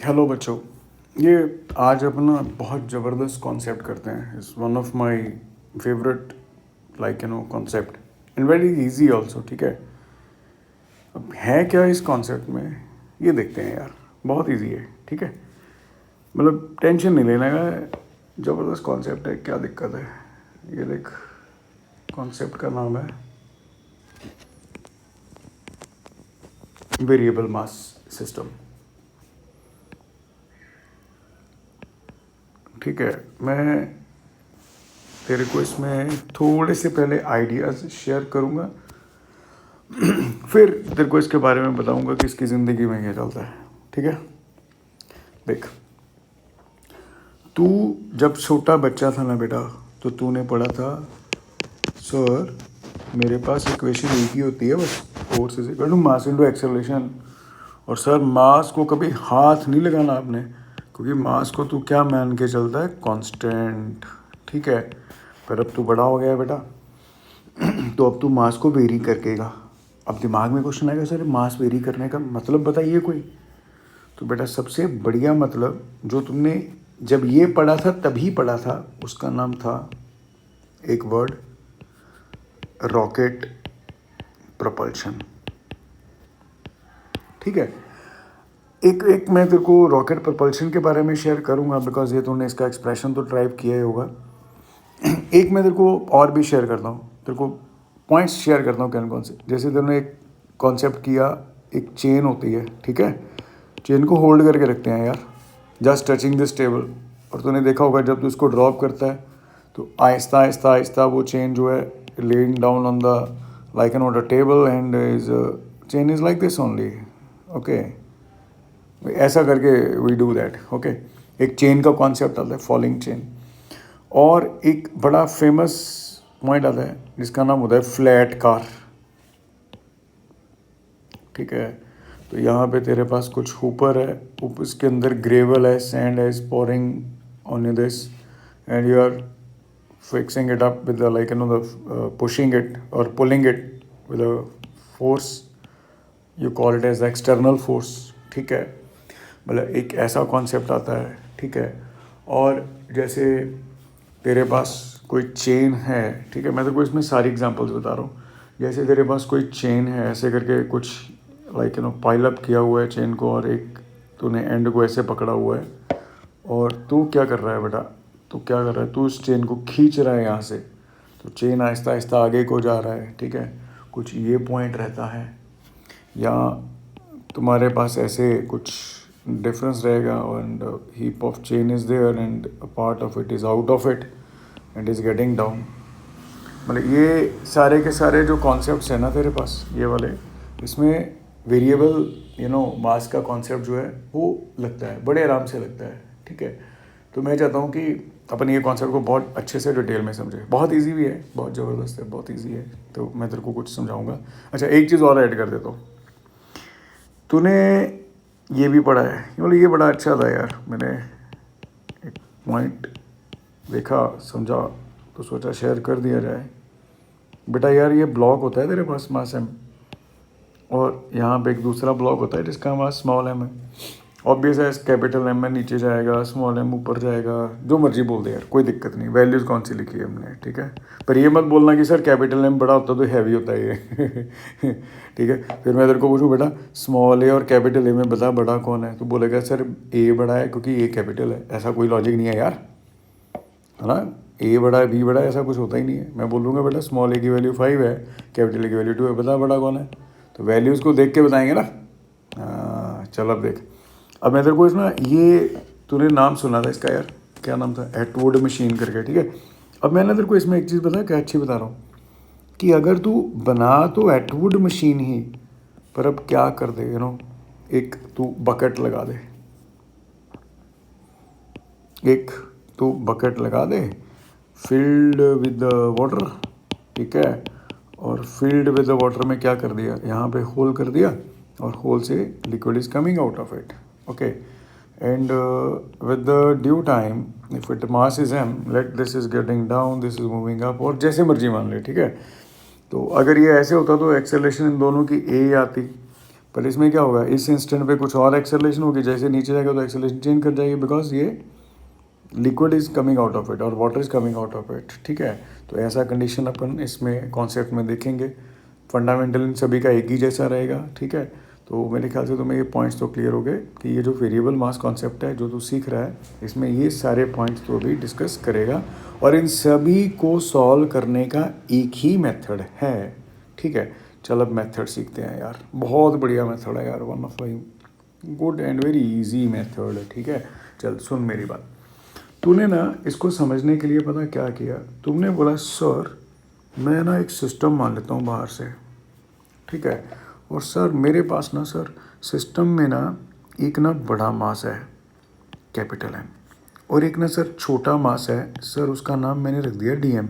Hello बच्चों। ये आज अपना बहुत ज़बरदस्त कॉन्सेप्ट करते हैं। It's one of my favourite concept and very easy also. ठीक है, अब है क्या इस कॉन्सेप्ट में ये देखते हैं यार। बहुत इजी है, ठीक है, मतलब टेंशन नहीं लेने का है। ज़बरदस्त कॉन्सेप्ट है, क्या दिक्कत है। ये देख, कॉन्सेप्ट का नाम है वेरिएबल मास सिस्टम। ठीक है, मैं तेरे को इसमें थोड़े से पहले आइडियाज़ शेयर करूँगा, फिर तेरे को इसके बारे में बताऊँगा कि इसकी ज़िंदगी में क्या चलता है। ठीक है, देख, तू जब छोटा बच्चा था ना बेटा, तो तूने पढ़ा था, सर मेरे पास इक्वेशन एक ही होती है बस, force is equal to mass into acceleration. और सर मास को कभी हाथ नहीं लगाना आपने, क्योंकि मास को तू क्या मान के चलता है, कांस्टेंट। ठीक है, पर अब तू बड़ा हो गया है बेटा, तो अब तू मास को वेरी करकेगा। अब दिमाग में क्वेश्चन आएगा, सर मास वेरी करने का मतलब बताइए कोई। तो बेटा सबसे बढ़िया मतलब जो तुमने जब ये पढ़ा था तभी पढ़ा था, उसका नाम था एक वर्ड, रॉकेट प्रपल्शन। ठीक है, एक एक मैं तेरे को रॉकेट प्रपल्शन के बारे में शेयर करूंगा, बिकॉज ये तूने इसका एक्सप्रेशन तो ड्राइव किया ही होगा। एक मैं तेरे को और भी शेयर करता हूँ, तेरे को पॉइंट्स शेयर करता हूँ कौन से। जैसे तूने एक कॉन्सेप्ट किया, एक चेन होती है, ठीक है, चेन को होल्ड करके रखते हैं यार, जस्ट टचिंग दिस टेबल। और तूने देखा होगा जब तू इसको ड्रॉप करता है तो आहिस्ता आहिस्ता आहिस्ता वो चेन जो है laying down on the like an on the table and is chain is like this only. Okay, ऐसा करके वी डू दैट। ओके, एक चेन का कॉन्सेप्ट आता है, फॉलिंग चेन। और एक बड़ा फेमस पॉइंट आता है जिसका नाम होता है फ्लैट कार। ठीक है, तो यहाँ पे तेरे पास कुछ ऊपर है, ऊपर इसके अंदर ग्रेवल है, सैंड है, is pouring on this and you are fixing it up with like pushing it और pulling it with a force, you call it as external force. ठीक है, मतलब एक ऐसा कॉन्सेप्ट आता है। ठीक है, और जैसे तेरे पास कोई चेन है, ठीक है, मैं तेरे को इसमें सारी एग्जांपल्स बता रहा हूँ। जैसे तेरे पास कोई चेन है, ऐसे करके कुछ पाइल अप किया हुआ है चेन को, और एक तूने एंड को ऐसे पकड़ा हुआ है, और तू क्या कर रहा है बेटा, तू क्या कर रहा है, तू उस चेन को खींच रहा है यहाँ से, तो चेन आहिस्ता आहिस्ता आगे को जा रहा है। ठीक है, कुछ ये पॉइंट रहता है, या तुम्हारे पास ऐसे कुछ डिफरेंस रहेगा, and heap of chain is there and a part of it is out of it and is getting down. मतलब ये सारे के सारे जो कॉन्सेप्ट्स हैं ना तेरे पास, ये वाले, इसमें वेरिएबल मास का कॉन्सेप्ट जो है वो लगता है, बड़े आराम से लगता है। ठीक है, तो मैं चाहता हूँ कि अपन ये कॉन्सेप्ट को बहुत अच्छे से डिटेल में समझे। बहुत इजी भी है, बहुत ज़बरदस्त है, बहुत इजी है, तो मैं तेरे को कुछ समझाऊंगा। अच्छा, एक चीज़ और ऐड कर देता हूँ, तूने ये भी पढ़ा है, मतलब ये बड़ा अच्छा था यार, मैंने एक पॉइंट देखा, समझा, तो सोचा शेयर कर दिया जाए। बेटा यार ये ब्लॉक होता है तेरे पास मास एम, और यहाँ पे एक दूसरा ब्लॉक होता है जिसका मास स्मॉल एम है। ऑब्वियस है, कैपिटल एम में नीचे जाएगा, स्मॉल एम ऊपर जाएगा, जो मर्जी बोल दे यार, कोई दिक्कत नहीं, वैल्यूज़ कौन सी लिखी है हमने। ठीक है, पर ये मत बोलना कि सर कैपिटल एम बड़ा होता तो हैवी होता है ये। ठीक है, फिर मैं तेरे को पूछूँ बेटा स्मॉल ए और कैपिटल ए में बता बड़ा कौन है, तो बोलेगा सर ए बड़ा है क्योंकि ए कैपिटल है। ऐसा कोई लॉजिक नहीं है यार, है ना, ए बड़ा है बी बड़ा है, ऐसा कुछ होता ही नहीं है। मैं बोलूँगा बेटा स्मॉल ए की वैल्यू 5 है, कैपिटल ए की वैल्यू 2 है, बता बड़ा कौन है, तो वैल्यूज़ को देख के बताएंगे ना। चल अब देख, अब मैं तेरे को इसमें ये तूने नाम सुना था इसका यार, क्या नाम था, एटवुड मशीन करके। ठीक है, अब मैंने तेरे को इसमें एक चीज़ बता, क्या अच्छी बता रहा हूँ, कि अगर तू बना तो एटवुड मशीन ही, पर अब क्या कर दे, एक तू बकेट लगा दे, एक तू बकेट लगा दे फिल्ड विद वाटर। ठीक है, और फिल्ड विद वाटर में क्या कर दिया, यहाँ पे होल कर दिया, और होल से liquid is coming out of it. Okay, and with the due time if it mass is m, let this is getting down, this is moving up, और जैसे मर्जी मान ले। ठीक है, तो अगर ये ऐसे होता तो एक्सेलरेशन इन दोनों की ए आती, पर इसमें क्या होगा, इस इंस्टेंट पे कुछ और एक्सेलरेशन होगी, जैसे नीचे जाएगा तो एक्सेलरेशन चेंज कर जाएगी, बिकॉज ये liquid is coming out of it और water is coming out of it, ठीक है। तो ऐसा कंडीशन अपन इसमें कॉन्सेप्ट में देखेंगे। फंडामेंटल इन सभी का एक ही जैसा रहेगा, ठीक है। तो मेरे ख्याल से तुम्हें ये पॉइंट्स तो क्लियर हो गए कि ये जो वेरिएबल मास कॉन्सेप्ट है जो तू सीख रहा है, इसमें ये सारे पॉइंट्स तो अभी डिस्कस करेगा और इन सभी को सॉल्व करने का एक ही मेथड है, ठीक है। चल अब मेथड सीखते हैं यार, बहुत बढ़िया मेथड है यार, one of good and very easy method है, ठीक है। चल सुन मेरी बात, तूने ना इसको समझने के लिए पता क्या किया, तुमने बोला सर मैं ना एक सिस्टम मान लेता हूँ बाहर से, ठीक है, और सर मेरे पास ना सर सिस्टम में ना एक ना बड़ा मास है कैपिटल एम, और एक ना सर छोटा मास है सर, उसका नाम मैंने रख दिया डी एम।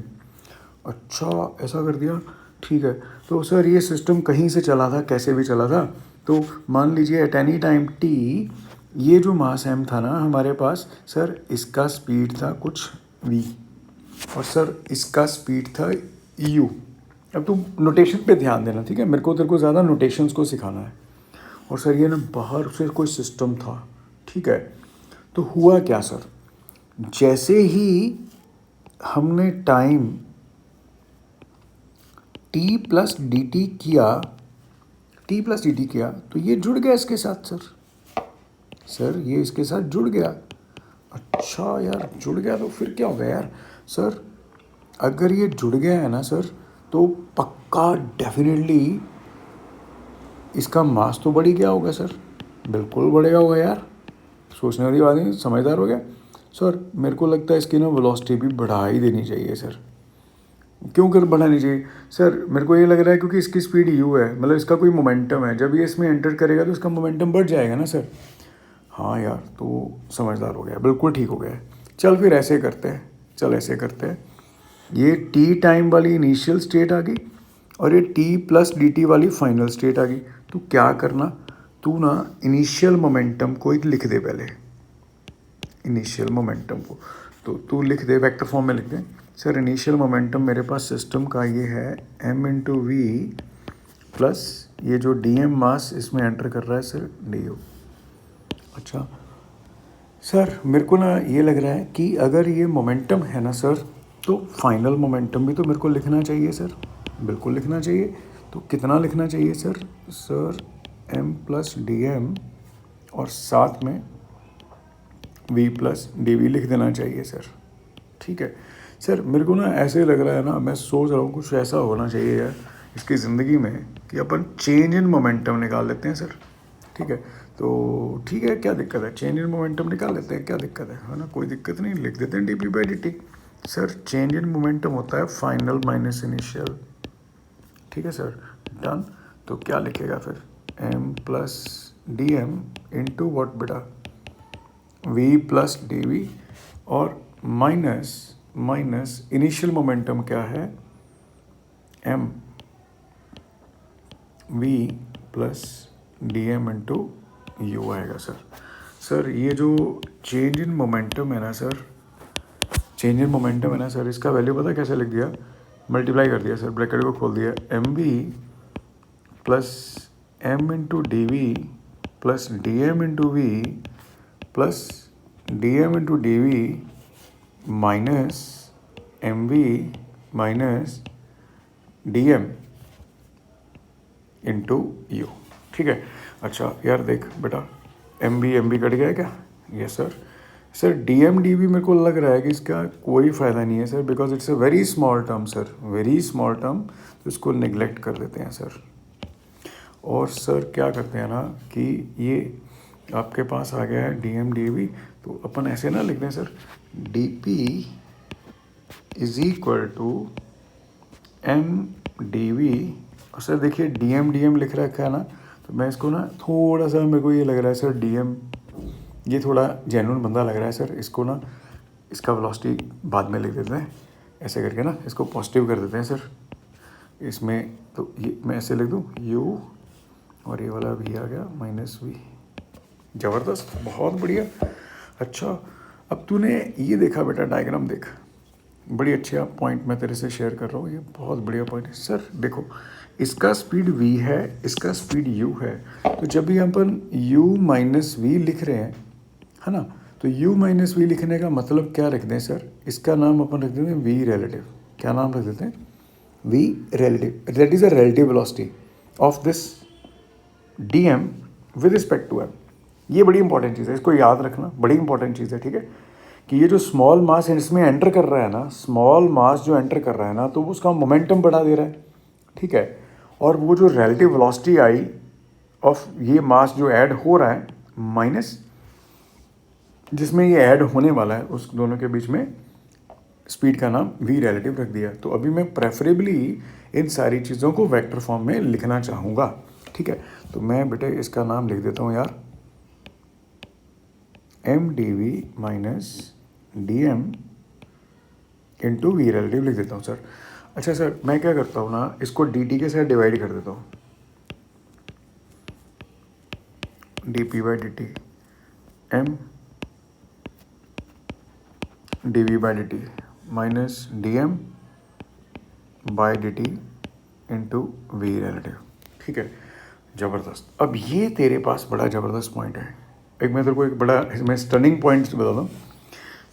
अच्छा ऐसा कर दिया, ठीक है। तो सर ये सिस्टम कहीं से चला था, कैसे भी चला था, तो मान लीजिए एट एनी टाइम टी ये जो मास एम था ना हमारे पास सर, इसका स्पीड था कुछ v और सर इसका स्पीड था u। अब तुम नोटेशन पे ध्यान देना, ठीक है, मेरे को तेरे को ज़्यादा नोटेशंस को सिखाना है। और सर ये ना बाहर से कोई सिस्टम था, ठीक है। तो हुआ क्या सर, जैसे ही हमने time t plus D T किया तो ये जुड़ गया इसके साथ सर ये इसके साथ जुड़ गया। अच्छा यार जुड़ गया तो फिर क्या हो गया यार सर, अगर ये जुड़ गया है ना सर तो पक्का डेफिनेटली इसका मास तो बढ़ ही गया होगा सर, बिल्कुल बढ़ेगा होगा यार, सोचने वाली बात नहीं, समझदार हो गया सर। मेरे को लगता है इसकी ना वेलोसिटी भी बढ़ा ही देनी चाहिए सर। क्यों कर बढ़ानी चाहिए सर, मेरे को ये लग रहा है क्योंकि इसकी स्पीड यू है, मतलब इसका कोई मोमेंटम है, जब ये इसमें एंटर करेगा तो इसका मोमेंटम बढ़ जाएगा ना सर। हाँ यार तो समझदार हो गया, बिल्कुल ठीक हो गया है। चल फिर ऐसे करते हैं, चल ऐसे करते हैं, ये टी टाइम वाली इनिशियल स्टेट आ गई और ये टी प्लस डी टी वाली फाइनल स्टेट आ गई। तो क्या करना, तू ना इनिशियल मोमेंटम को एक लिख दे पहले, इनिशियल मोमेंटम को तो तू लिख दे, वेक्टर फॉर्म में लिख दे सर। इनिशियल मोमेंटम मेरे पास सिस्टम का ये है m इंटू वी प्लस ये जो डी एम मास इसमें एंटर कर रहा है सर डी यू। अच्छा सर मेरे को ना ये लग रहा है कि अगर ये मोमेंटम है ना सर तो फाइनल मोमेंटम भी तो मेरे को लिखना चाहिए सर, बिल्कुल लिखना चाहिए। तो कितना लिखना चाहिए sir, sir m plus D m और साथ में v प्लस डी वी लिख देना चाहिए सर, ठीक है। सर मेरे को ना ऐसे लग रहा है ना, मैं सोच रहा हूँ कुछ ऐसा होना चाहिए यार इसकी ज़िंदगी में कि अपन चेंज इन मोमेंटम निकाल लेते हैं सर, ठीक है। तो ठीक है, क्या दिक्कत है, चेंज इन मोमेंटम निकाल लेते हैं, क्या दिक्कत है ना, कोई दिक्कत नहीं, लिख देते हैं D P by D T. Sir change in momentum होता है फाइनल माइनस इनिशियल, ठीक है सर, डन। तो क्या लिखेगा फिर, m plus D M into what बेटा, v प्लस डी वी और माइनस इनिशियल मोमेंटम क्या है, m v plus D M into u आएगा सर। सर ये जो चेंज इन मोमेंटम है ना सर, चेंज इन मोमेंटम है ना सर, इसका वैल्यू पता कैसे लिख दिया, मल्टीप्लाई कर दिया सर, ब्रैकेट को खोल दिया, m v plus m into d v plus D M into v plus D M into d we minus m v minus D M into u, ठीक है। अच्छा यार देख बेटा, एम बी कट गया क्या, yes sir. Sir D M D V मेरे को लग रहा है कि इसका कोई फ़ायदा नहीं है sir, because it's a very small term sir, very small term, तो इसको नेग्लेक्ट कर देते हैं सर। और सर क्या करते हैं ना कि ये आपके पास आ गया है डी एम डी वी, तो अपन ऐसे ना लिख दें sir, D P is equal to M D we. और सर देखिए डी एम लिख रखा है ना, तो मैं इसको ना थोड़ा सा, मेरे को ये लग रहा है सर डी एम ये थोड़ा जेन्युइन बंदा लग रहा है सर, इसको ना इसका वेलोसिटी बाद में लिख देते हैं, ऐसे करके ना इसको पॉजिटिव कर देते हैं सर इसमें। तो ये मैं ऐसे लिख दूँ u और ये वाला v आ गया माइनस v, ज़बरदस्त, बहुत बढ़िया। अच्छा अब तूने ये देखा बेटा, डायग्राम देख, बड़ी अच्छा पॉइंट मैं तेरे से शेयर कर रहा हूँ, ये बहुत बढ़िया पॉइंट है सर। देखो इसका स्पीड v है, इसका स्पीड u है। तो जब भी अपन u माइनस वी लिख रहे हैं, है ना, तो u माइनस वी लिखने का मतलब क्या रख दें सर, इसका नाम अपन रख देते हैं v रिलेटिव। क्या नाम रख देते हैं? v relative. That is a relative velocity of this dm with respect to m। ये बड़ी इंपॉर्टेंट चीज़ है, इसको याद रखना, बड़ी इंपॉर्टेंट चीज़ है, ठीक है। कि ये जो स्मॉल मास इसमें एंटर कर रहा है ना, स्मॉल मास जो एंटर कर रहा है ना, तो वो उसका मोमेंटम बढ़ा दे रहा है, ठीक है। और वो जो रिलेटिव वेलोसिटी आई ऑफ ये मास जो ऐड हो रहा है माइनस जिसमें ये ऐड होने वाला है, उस दोनों के बीच में स्पीड का नाम v रिलेटिव रख दिया। तो अभी मैं प्रेफरेबली इन सारी चीज़ों को वेक्टर फॉर्म में लिखना चाहूँगा, ठीक है। तो मैं बेटे इसका नाम लिख देता हूँ यार, M D we minus D M into V relative लिख देता हूँ सर। अच्छा सर, मैं क्या करता हूँ ना, इसको डी टी के साथ डिवाइड कर देता हूँ, D P by D T M D V by D T minus D M by D T into V relative, ठीक है। ज़बरदस्त। अब ये तेरे पास बड़ा ज़बरदस्त पॉइंट है। एक मैं तेरे को एक बड़ा इसमें स्टनिंग पॉइंट बता दूँ।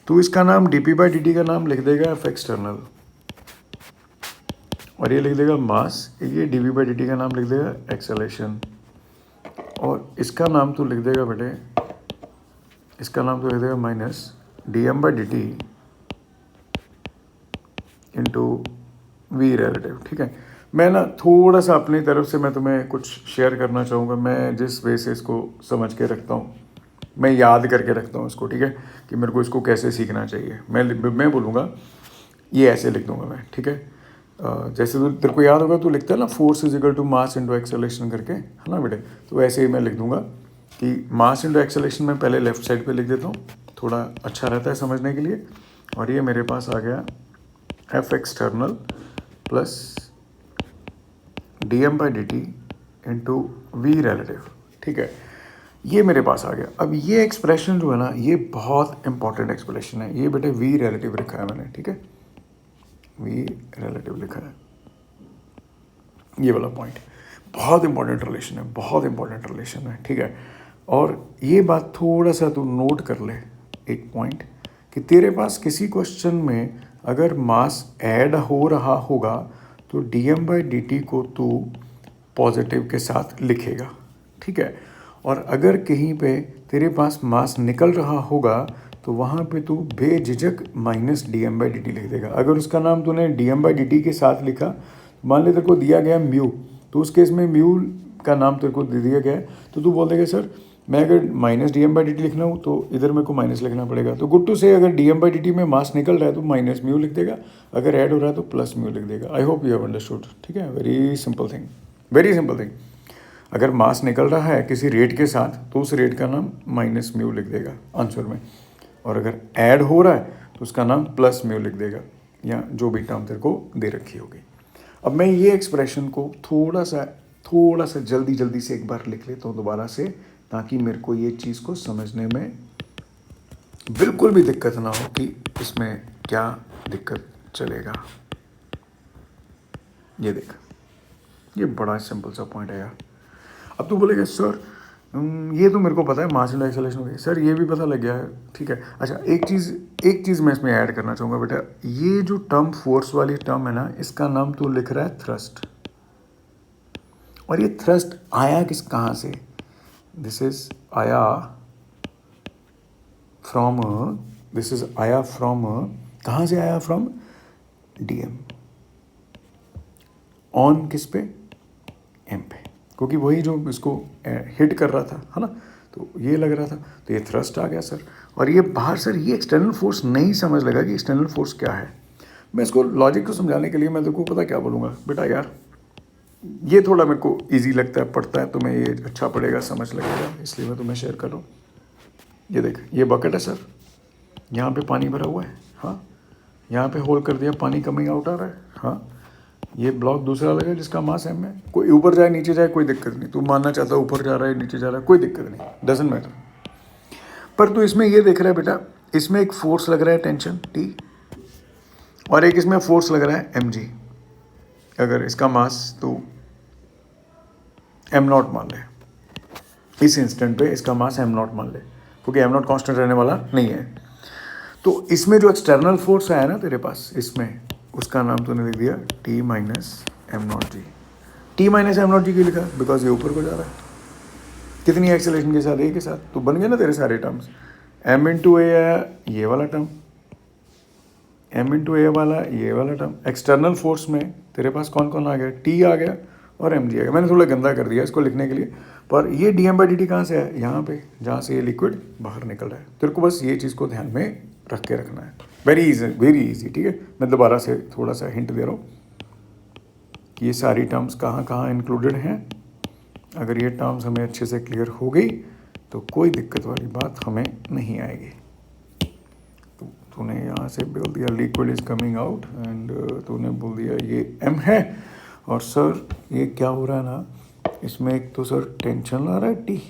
तो इसका नाम D P by D T का नाम लिख देगा एफ एक्सटर्नल, और ये लिख देगा मास, ये D V by D T का नाम लिख देगा एक्सेलेरेशन, और इसका नाम तो लिख देगा बेटे, इसका नाम तो लिख देगा minus D M by D T into V relative, ठीक है। मैं ना थोड़ा सा अपनी तरफ से मैं तुम्हें कुछ शेयर करना चाहूँगा। मैं जिस वे से इसको समझ के रखता हूँ, मैं याद करके रखता हूँ इसको, ठीक है, कि मेरे को इसको कैसे सीखना चाहिए। मैं बोलूँगा ये ऐसे लिख दूँगा मैं, ठीक है। जैसे तो तेरे को याद होगा, तू लिखता है ना force is equal to mass into acceleration करके, है ना बेटे। तो ऐसे ही मैं लिख दूँगा कि मास इंटू एक्सेलरेशन में पहले लेफ्ट साइड पे लिख देता हूँ, थोड़ा अच्छा रहता है समझने के लिए। और ये मेरे पास आ गया F external plus D M by D T into V relative, ठीक है। ये मेरे पास आ गया। अब ये एक्सप्रेशन जो है ना, ये बहुत इंपॉर्टेंट एक्सप्रेशन है। ये बेटे वी रिलेटिव लिखा है मैंने, ठीक है, वी रिलेटिव लिखा है। ये वाला पॉइंट बहुत इंपॉर्टेंट रिलेशन है, बहुत इंपॉर्टेंट रिलेशन है, ठीक है। और ये बात थोड़ा सा तू नोट कर ले, एक पॉइंट, कि तेरे पास किसी क्वेश्चन में अगर मास ऐड हो रहा होगा तो D M by D T को तू पॉजिटिव के साथ लिखेगा, ठीक है। और अगर कहीं पे तेरे पास मास निकल रहा होगा तो वहाँ पे तू बेझिझक minus D M by D T लिख देगा। अगर उसका नाम तूने D M by D T के साथ लिखा, मान ले तेरे को दिया गया म्यू, तो उस केस में म्यू का नाम तेरे को दे दिया गया है, तो तू बोल देगा सर मैं अगर minus D M by D T लिखना हो तो इधर मेरे को माइनस लिखना पड़ेगा। तो गुड टू से, अगर D M by D T में मास निकल रहा है तो माइनस म्यू लिख देगा, अगर ऐड हो रहा है तो प्लस म्यू लिख देगा। I hope you have understood, ठीक है। Very simple thing, very simple thing. अगर मास निकल रहा है किसी रेट के साथ तो उस रेट का नाम माइनस म्यू लिख देगा आंसर में, और अगर ऐड हो रहा है तो उसका नाम प्लस म्यू लिख देगा, या जो भी टर्म तेरे को दे रखी होगी। अब मैं ये एक्सप्रेशन को थोड़ा सा जल्दी से एक बार लिख लेता हूँ दोबारा से, ताकि मेरे को ये चीज़ को समझने में बिल्कुल भी दिक्कत ना हो कि इसमें क्या दिक्कत चलेगा। ये देख, ये बड़ा सिंपल सा पॉइंट है यार। अब तू बोलेगा सर ये तो मेरे को पता है, मास इंटू एक्सेलरेशन हो गई सर, ये भी पता लग गया है, ठीक है। अच्छा एक चीज़ मैं इसमें ऐड करना चाहूँगा बेटा, ये जो टर्म फोर्स वाली टर्म है ना, इसका नाम तू लिख रहा है थ्रस्ट, और ये थ्रस्ट आया कहाँ से? दिस इज आया फ्रॉम कहाँ से आया? फ्रॉम डीएम ऑन किस पे? एम पे, क्योंकि वही जो इसको हिट कर रहा था, है ना, तो ये लग रहा था, तो ये थ्रस्ट आ गया सर। और ये बाहर सर, ये एक्सटर्नल फोर्स नहीं समझ लगा कि एक्सटर्नल फोर्स क्या है। मैं इसको लॉजिक को समझाने के लिए मैं देखो पता क्या बोलूँगा बेटा, यार ये थोड़ा मेरे को इजी लगता है, पढ़ता है तुम्हें ये अच्छा पड़ेगा, समझ लगेगा, इसलिए मैं तुम्हें शेयर कर रहा हूँ। ये देख, ये बकेट है सर, यहाँ पे पानी भरा हुआ है, हाँ, यहाँ पे होल कर दिया, पानी कमिंग आउट आ रहा है, हाँ। ये ब्लॉक दूसरा लगा जिसका मास एम है, कोई ऊपर जाए नीचे जाए कोई दिक्कत नहीं, तू मानना चाहता है ऊपर जा रहा है नीचे जा रहा है कोई दिक्कत नहीं, डजंट मैटर। पर तू इसमें ये देख रहा है बेटा, इसमें एक फोर्स लग रहा है टेंशन टी, और एक इसमें फोर्स लग रहा है एम जी। अगर इसका मास तू एम नॉट मान ले, इस इंस्टेंट पे इसका मास एम नॉट मान ले, क्योंकि एम नॉट कॉन्स्टेंट रहने वाला नहीं है। तो इसमें जो एक्सटर्नल फोर्स आया ना तेरे पास इसमें, उसका नाम तूने लिख दिया T minus M naught G. T minus M naught G क्यों लिखा? बिकॉज ये ऊपर को जा रहा है। कितनी एक्सेलरेशन के साथ? ए के साथ। तो बन गए ना तेरे सारे टर्म्स। एम इंटू ए आया ये वाला टर्म, एम इंटू ए वाला ये वाला टर्म। एक्सटर्नल फोर्स में तेरे पास कौन कौन आ गया? टी आ गया और एम जी आ गया। मैंने थोड़ा गंदा कर दिया इसको लिखने के लिए, पर ये D M by D T कहाँ से है? यहाँ पे, जहाँ से ये लिक्विड बाहर निकल रहा है। तेरे को बस ये चीज़ को ध्यान में रख के रखना है। वेरी इजी, ठीक है। मैं दोबारा से थोड़ा सा हिंट दे रहा हूँ कि ये सारी टर्म्स कहाँ कहाँ इंक्लूडेड हैं। अगर ये टर्म्स हमें अच्छे से क्लियर हो गई तो कोई दिक्कत वाली बात हमें नहीं आएगी। तो तूने यहाँ से बोल दिया liquid is coming out, and तूने बोल दिया ये एम है, और सर ये क्या हो रहा है ना, इसमें एक तो सर टेंशन ला रहा है टी,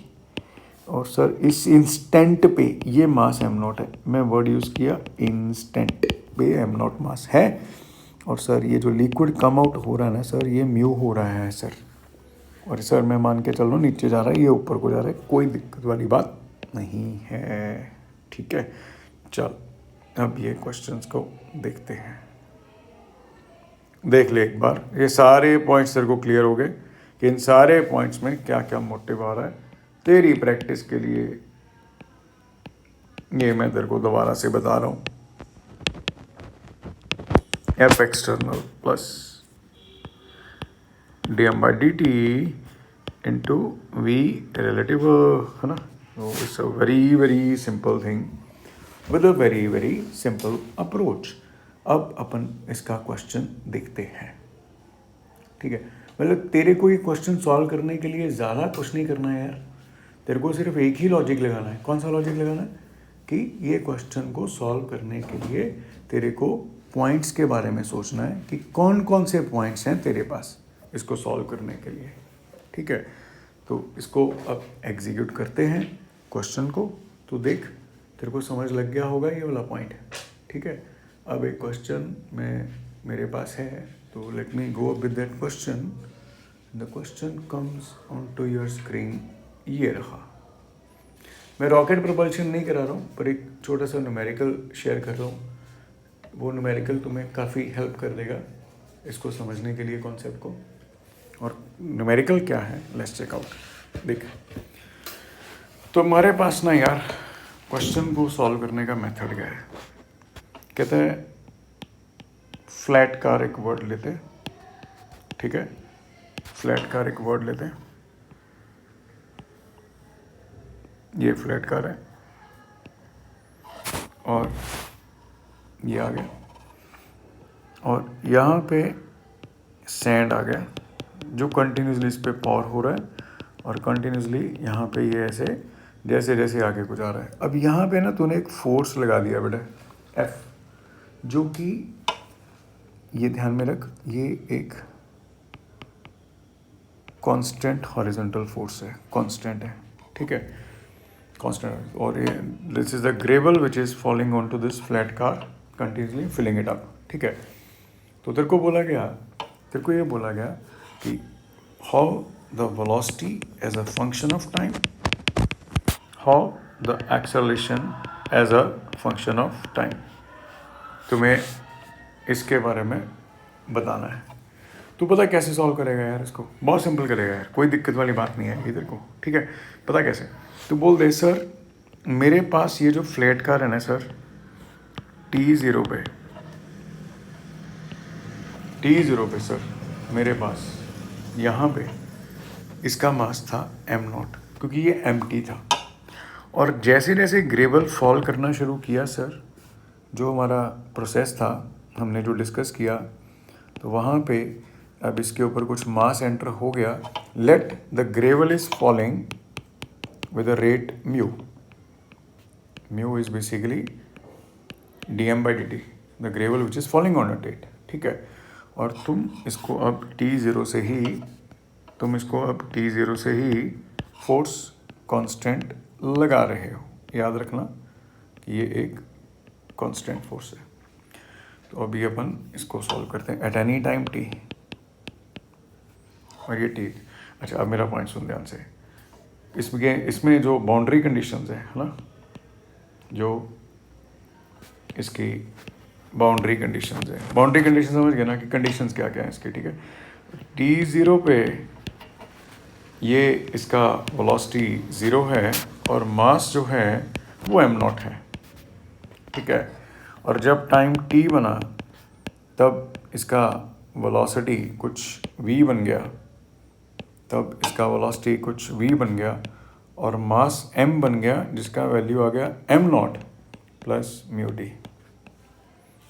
और सर इस इंस्टेंट पे ये मास एम नॉट है। मैं वर्ड यूज़ किया इंस्टेंट पे एम नॉट मास है, और सर ये जो लिक्विड कम आउट हो रहा है ना सर, ये म्यू हो रहा है सर, और सर मैं मान के चल रहा हूँ नीचे जा रहा है, ये ऊपर को जा रहा है, कोई दिक्कत वाली बात नहीं है, ठीक है। चल अब ये क्वेश्चंस को देखते हैं। देख ले एक बार, ये सारे पॉइंट्स तेरे को क्लियर हो गए कि इन सारे पॉइंट्स में क्या क्या मोटिव आ रहा है। तेरी प्रैक्टिस के लिए ये मैं तेरे को दोबारा से बता रहा हूँ, F external plus D M by D T into V relative, है ना। तो it's a very simple thing with a very simple approach. अब अपन इसका क्वेश्चन देखते हैं, ठीक है। मतलब तेरे को ये क्वेश्चन सॉल्व करने के लिए ज़्यादा कुछ नहीं करना है यार, तेरे को सिर्फ एक ही लॉजिक लगाना है। कौन सा लॉजिक लगाना है? कि ये क्वेश्चन को सॉल्व करने के लिए तेरे को पॉइंट्स के बारे में सोचना है कि कौन कौन से पॉइंट्स हैं तेरे पास इसको सॉल्व करने के लिए, ठीक है। तो इसको अब एग्जीक्यूट करते हैं क्वेश्चन को। तो देख तेरे को समझ लग गया होगा ये वाला पॉइंट, ठीक है। अब एक क्वेश्चन में मेरे पास है, तो let me go with that question. The question comes on to your screen, ये रहा। मैं रॉकेट प्रपल्शन नहीं करा रहा हूँ, पर एक छोटा सा न्यूमेरिकल शेयर कर रहा हूँ। वो न्यूमेरिकल तुम्हें काफ़ी हेल्प कर देगा इसको समझने के लिए, कॉन्सेप्ट को। और न्यूमेरिकल क्या है, लेट्स चेक आउट। देख तो हमारे पास ना यार क्वेश्चन को सॉल्व करने का मेथड क्या है। कहते हैं फ्लैट कार एक वर्ड लेते हैं, ठीक है। फ्लैट कार एक वर्ड लेते हैं, ये फ्लैट कार है और ये आ गया, और यहाँ पे सैंड आ गया जो कंटिन्यूसली इस पे पॉर हो रहा है, और कंटिन्यूसली यहाँ पे ये ऐसे जैसे जैसे आगे को जा रहा है। अब यहाँ पे ना तूने एक फोर्स लगा दिया बेटा F, जो कि ये ध्यान में रख, ये एक कांस्टेंट हॉरिजॉन्टल फोर्स है, कांस्टेंट है, ठीक है, कांस्टेंट। और ये this is the gravel which is falling on to this flat car continuously filling it up, ठीक है। तो तेरे को बोला गया, तेरे को ये बोला गया कि how the velocity as a function of time, how the acceleration as a function of time, तुम्हें इसके बारे में बताना है। तू पता कैसे सॉल्व करेगा यार इसको? बहुत सिंपल करेगा यार, कोई दिक्कत वाली बात नहीं है इधर को, ठीक है। पता कैसे? तू बोल दे सर मेरे पास ये जो फ्लैट कार है ना सर, T0 पे, T0 पे सर मेरे पास यहाँ पे इसका मास था m0, क्योंकि ये empty था। और जैसे जैसे ग्रेवल फॉल करना शुरू किया सर, जो हमारा प्रोसेस था हमने जो डिस्कस किया, तो वहाँ पे अब इसके ऊपर कुछ मास एंटर हो गया। Let the gravel is falling with a rate mu, mu is basically dm by dt, the gravel which is falling on a rate, ठीक है। और तुम इसको अब T0 से ही, तुम इसको अब T0 से ही फोर्स कांस्टेंट लगा रहे हो। याद रखना कि ये एक कांस्टेंट फोर्स है। तो अभी अपन इसको सॉल्व करते हैं एट एनी टाइम t, और ये t। अच्छा, अब मेरा पॉइंट सुन ध्यान से। इसमें जो बाउंड्री कंडीशंस है ना, जो इसकी बाउंड्री कंडीशंस है, बाउंड्री कंडीशन समझ गए ना कि कंडीशंस क्या क्या है इसकी, ठीक है। t0 पे ये इसका वेलोसिटी 0 है और मास जो है वो m0 है, ठीक है। और जब टाइम t बना तब इसका वेलोसिटी कुछ v बन गया, तब इसका वेलोसिटी कुछ v बन गया और मास m बन गया, जिसका वैल्यू आ गया m0 प्लस म्यू टी।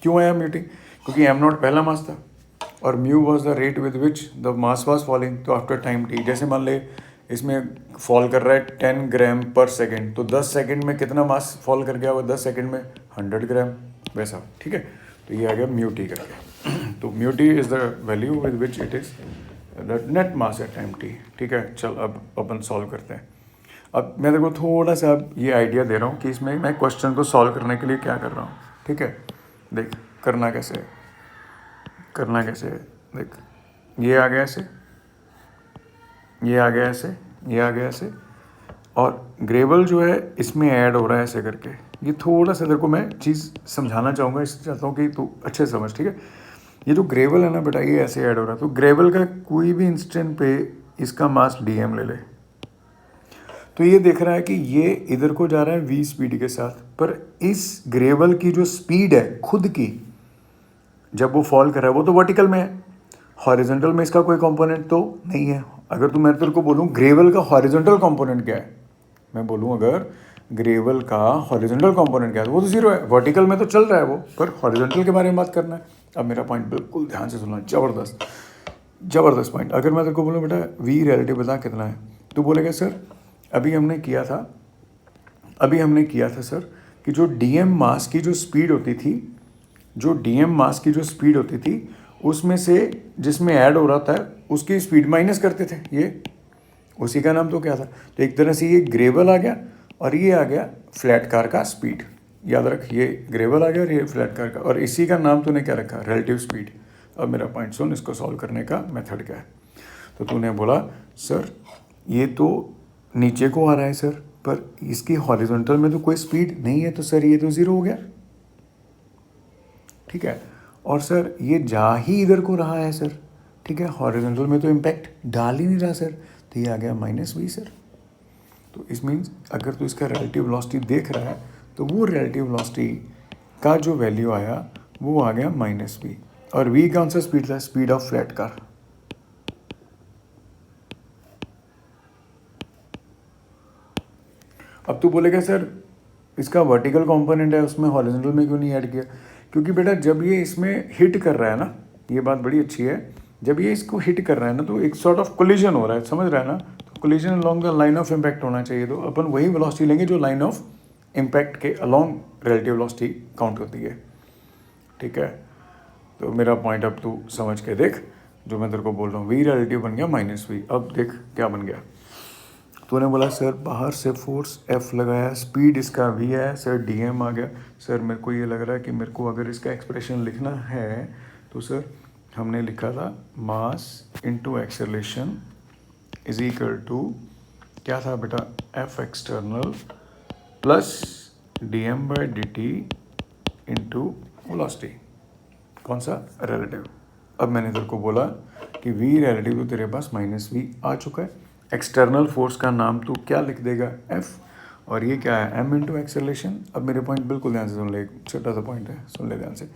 क्यों आया म्यू टी? क्योंकि m0 पहला मास था और mu was the rate with which the mass was falling. तो आफ्टर टाइम टी, जैसे मान ले इसमें फॉल कर रहा है 10 ग्राम पर सेकेंड, तो 10 सेकेंड में कितना मास फॉल कर गया? वो 10 सेकेंड में 100 ग्राम, वैसा, ठीक है। तो ये आ गया म्यू टी करके। तो mu T is the value with which it is the net mass at time T, ठीक है। चल अब अपन सॉल्व करते हैं। अब मैं देखो थोड़ा सा अब ये आइडिया दे रहा हूँ कि इसमें मैं क्वेश्चन को सॉल्व करने के लिए क्या कर रहा हूँ, ठीक है। देख करना कैसे है, करना कैसे है, देख ये आ गया ऐसे, ये आ गया ऐसे, ये आ गया ऐसे, और ग्रेवल जो है इसमें ऐड हो रहा है ऐसे करके। ये थोड़ा सा तेरे को मैं चीज़ समझाना चाहूँगा, इससे चाहता हूँ कि तू अच्छे से समझ, ठीक है। ये जो ग्रेवल है ना बेटा, ये ऐसे ऐड हो रहा है। तो ग्रेवल का कोई भी इंस्टेंट पे इसका मास dm ले ले, तो ये देख रहा है कि ये इधर को जा रहा है v स्पीड के साथ, पर इस ग्रेवल की जो स्पीड है खुद की, जब वो फॉल कर रहा है वो तो वर्टिकल में है, हॉरिजॉन्टल में इसका कोई कंपोनेंट तो नहीं है। अगर तो मैं तेरे को बोलूँ ग्रेवल का हॉरिजॉन्टल कंपोनेंट क्या है, मैं बोलूँ अगर ग्रेवल का हॉरिजॉन्टल कंपोनेंट क्या है, तो वो तो 0 है। वर्टिकल में तो चल रहा है वो, पर हॉरिजॉन्टल के बारे में बात करना है। अब मेरा पॉइंट बिल्कुल ध्यान से सुनना, ज़बरदस्त ज़बरदस्त पॉइंट। अगर मैं तेरे को बोलूँ बेटा v रिलेटिव बता कितना है, तो बोलेगा सर अभी हमने किया था सर कि जो dm मास की जो स्पीड होती थी, जो dm मास की जो स्पीड होती थी उसमें से जिसमें ऐड हो रहा था उसकी स्पीड माइनस करते थे, ये उसी का नाम तो क्या था। तो एक तरह से ये ग्रेवल आ गया और ये आ गया फ्लैट कार का स्पीड। याद रख, ये ग्रेवल आ गया और ये फ्लैट कार का, और इसी का नाम तूने क्या रखा? Relative speed. अब मेरा पॉइंट सुन, इसको सॉल्व करने का मेथड क्या है। तो तूने बोला सर ये तो नीचे को आ रहा है सर, पर इसकी हॉरिजॉन्टल में तो कोई स्पीड नहीं है, तो सर ये तो 0 हो गया, ठीक है। और सर ये जा ही इधर को रहा है सर, ठीक है, हॉरिजॉन्टल में तो इम्पैक्ट डाल ही नहीं रहा सर, तो ये आ गया -v सर। तो इस मीन्स अगर तू इसका रिलेटिव वेलोसिटी देख रहा है तो वो रिलेटिव वेलोसिटी का जो वैल्यू आया वो आ गया -v। और v कौन सा स्पीड था? Speed of flat car. अब तू बोलेगा सर इसका वर्टिकल कंपोनेंट है उसमें हॉरिजॉन्टल में क्यों नहीं ऐड किया? क्योंकि बेटा जब ये इसमें हिट कर रहा है ना, ये बात बड़ी अच्छी है, जब ये इसको हिट कर रहा है ना तो एक सॉर्ट ऑफ कोलिजन हो रहा है, समझ रहा है ना। तो collision along the line of impact होना चाहिए, तो अपन वही वेलोसिटी लेंगे जो लाइन ऑफ इम्पैक्ट के अलोंग रिलेटिव वेलोसिटी काउंट होती है, ठीक है। तो मेरा पॉइंट अब तू समझ के देख, जो मैं तेरे को बोल रहा हूँ, v रिलेटिव बन गया -v। अब देख क्या बन गया। तूने बोला सर बाहर से फोर्स F लगाया, स्पीड इसका v है सर, dm आ गया। सर मेरे को ये लग रहा है कि मेरे को अगर इसका एक्सप्रेशन लिखना है तो सर हमने लिखा था mass into acceleration is equal to क्या था बेटा, F external plus dm/dt into velocity. कौन सा? रिलेटिव। अब मैंने तेरे को बोला कि v रिलेटिव तो तेरे पास -v आ चुका है, एक्सटर्नल फोर्स का नाम तू क्या लिख देगा? F, और ये क्या है? m into acceleration. अब मेरे पॉइंट बिल्कुल ध्यान से सुन ले, एक छोटा सा पॉइंट है, सुन ले ध्यान से।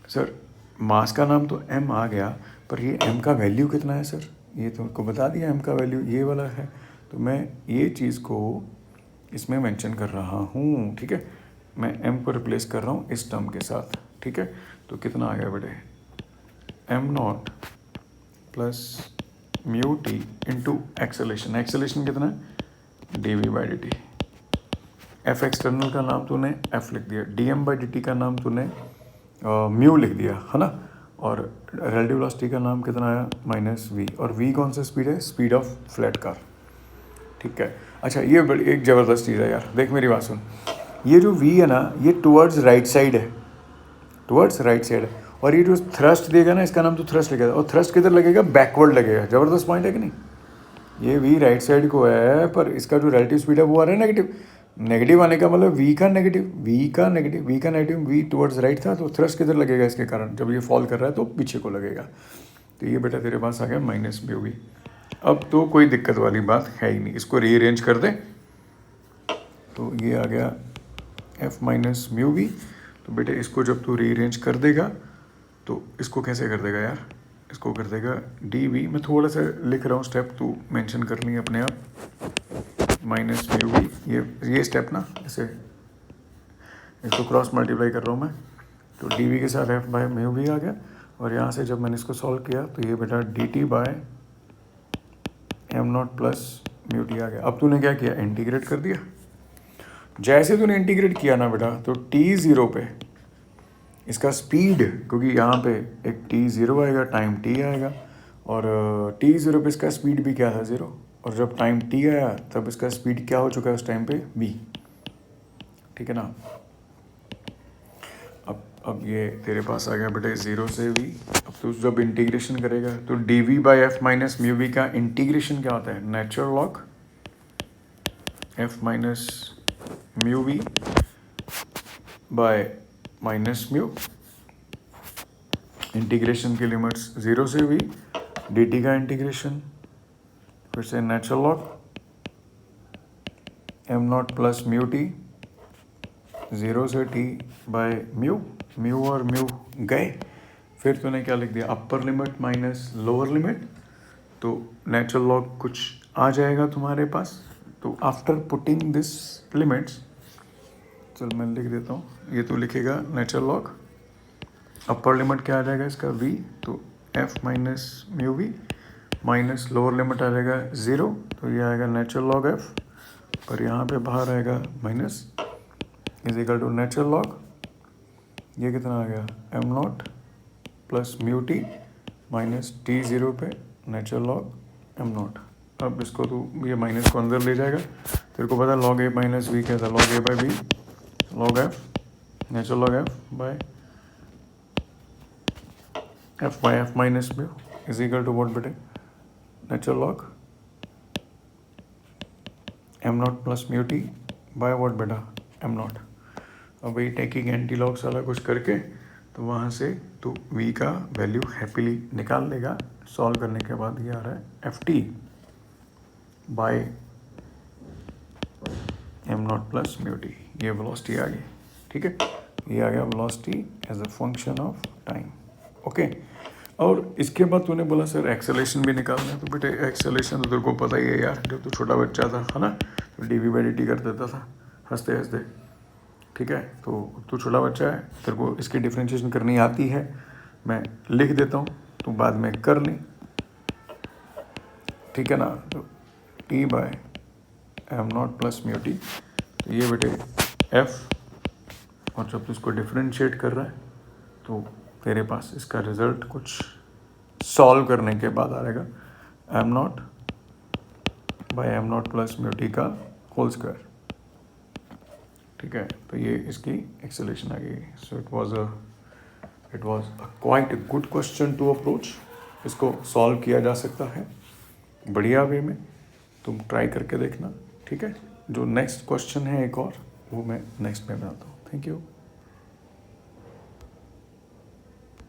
सर मास का नाम तो m आ गया, पर ये m का वैल्यू कितना है सर? ये तुमको बता दिया m का वैल्यू ये वाला है, तो मैं ये चीज़ को इसमें मेंशन कर रहा हूँ, ठीक है। मैं m को रिप्लेस कर रहा हूँ इस टर्म के साथ, ठीक है। तो कितना आ गया बेटे, m0 plus mu T into acceleration. Acceleration कितना है? dv/dt। F एक्सटर्नल का नाम तूने F लिख दिया, dm/dt का नाम तूने म्यू लिख दिया, है ना। और रिलेटिव वेलोसिटी का नाम कितना आया? -v। और v कौन सा स्पीड है? स्पीड ऑफ फ्लैट कार, ठीक है। अच्छा ये बड़ी एक ज़बरदस्त चीज़ है यार, देख मेरी बात सुन। ये जो v है ना, ये टुवर्ड्स राइट साइड है, टुवर्ड्स राइट साइड है। और ये जो थ्रस्ट देगा ना, इसका नाम तो थ्रस्ट लगेगा, और थ्रस्ट किधर लगेगा? बैकवर्ड लगेगा। ज़बरदस्त पॉइंट है कि नहीं? ये v राइट साइड को है, पर इसका जो रिलेटिव स्पीड है वो आ रहा है नेगेटिव। नेगेटिव आने का मतलब v का नेगेटिव, v टुवर्ड्स राइट था, तो थ्रस्ट किधर लगेगा इसके कारण, जब ये फॉल कर रहा है तो पीछे को लगेगा। तो ये बेटा तेरे पास आ गया माइनस म्यू वी। अब तो कोई दिक्कत वाली बात है ही नहीं, इसको रीअरेंज कर दे तो ये आ गया एफ माइनस म्यू वी। तो बेटे इसको जब तू रीअरेंज कर देगा तो इसको कैसे कर देगा यार, इसको कर देगा डी वी। मैं थोड़ा सा लिख रहा हूँ स्टेप, तू मेंशन कर ली अपने आप। माइनस म्यू वी, ये स्टेप ना, इसे इसको क्रॉस मल्टीप्लाई कर रहा हूँ मैं, तो डी वी के साथ एफ बाय म्यू वी आ गया। और यहाँ से जब मैंने इसको सॉल्व किया तो ये बेटा D T by M not plus mu T आ गया। अब तूने क्या किया, इंटीग्रेट कर दिया। जैसे तूने इंटीग्रेट किया ना बेटा, तो टी ज़ीरो पे इसका स्पीड, क्योंकि यहाँ पे एक टी ज़ीरो आएगा, टाइम टी आएगा, और टी ज़ीरो पे इसका स्पीड भी क्या था, ज़ीरो। और जब टाइम टी आया तब इसका स्पीड क्या हो चुका है उस टाइम पे, वी। ठीक है ना। अब ये तेरे पास आ गया बेटे ज़ीरो से वी। अब तो जब इंटीग्रेशन करेगा तो D V by F minus mu V का इंटीग्रेशन क्या होता है, natural log F minus mu V by minus mu. Integration की लिमिट्स ज़ीरो से वी, डी टी का इंटीग्रेशन, फिर से natural log M not plus mu T, zero से टी बाय म्यू। म्यू और म्यू गए, फिर तूने क्या लिख दिया, upper limit minus lower limit, तो नेचुरल लॉग कुछ आ जाएगा तुम्हारे पास। तो आफ्टर पुटिंग दिस लिमिट्स, चल मैं लिख देता हूँ, ये तो लिखेगा नेचुरल लॉग, अपर लिमिट क्या आ जाएगा इसका v, तो f minus mu V, minus lower limit आ जाएगा ज़ीरो, तो ये आएगा नेचुरल लॉग f, और यहाँ पे बाहर आएगा minus is equal to natural log, ये कितना आ गया, M not plus mu T minus T zero पे नेचुरल लॉग एम नॉट। अब इसको तू ये माइनस को अंदर ले जाएगा, तेरे को पता लॉग ए माइनस वी क्या था, log A by V, log F natural log F by F minus mu is equal to what बेटे, natural log M not plus mu T by what बेटा, एम नॉट। अब वही taking anti logs वाला कुछ करके तो वहाँ से तो v का वैल्यू हैप्पीली निकाल लेगा। सॉल्व करने के बाद ये आ रहा है F T by M not plus mu T, ये वेलोसिटी आ गई। ठीक है, ये आ गया velocity as a function of time. Okay, और इसके बाद तूने बोला सर एक्सेलेरेशन भी निकालना है, तो बेटे एक्सेलेरेशन तो तेरे को पता ही है यार, जब तू छोटा बच्चा था है ना, तो D V by D T कर देता था हंसते हंसते। ठीक है, तो तू छोटा बच्चा है, तेरे को इसकी डिफ्रेंशिएशन करनी आती है, मैं लिख देता हूँ, तो बाद में कर ली। ठीक है ना, तो T by M not plus mu T, तो ये बेटे एफ, और जब तू इसको डिफ्रेंशिएट कर रहा है तो तेरे पास इसका रिजल्ट कुछ सॉल्व करने के बाद आ जाएगा M not by M not plus mu T का होल स्क्वायर। ठीक है, तो ये इसकी एक्सेलेरेशन आ गई। So it was a quite good question to approach. इसको सॉल्व किया जा सकता है बढ़िया वे में, तुम ट्राई करके देखना। ठीक है, जो नेक्स्ट क्वेश्चन है एक और, वो मैं नेक्स्ट में बनाता हूँ। Thank you.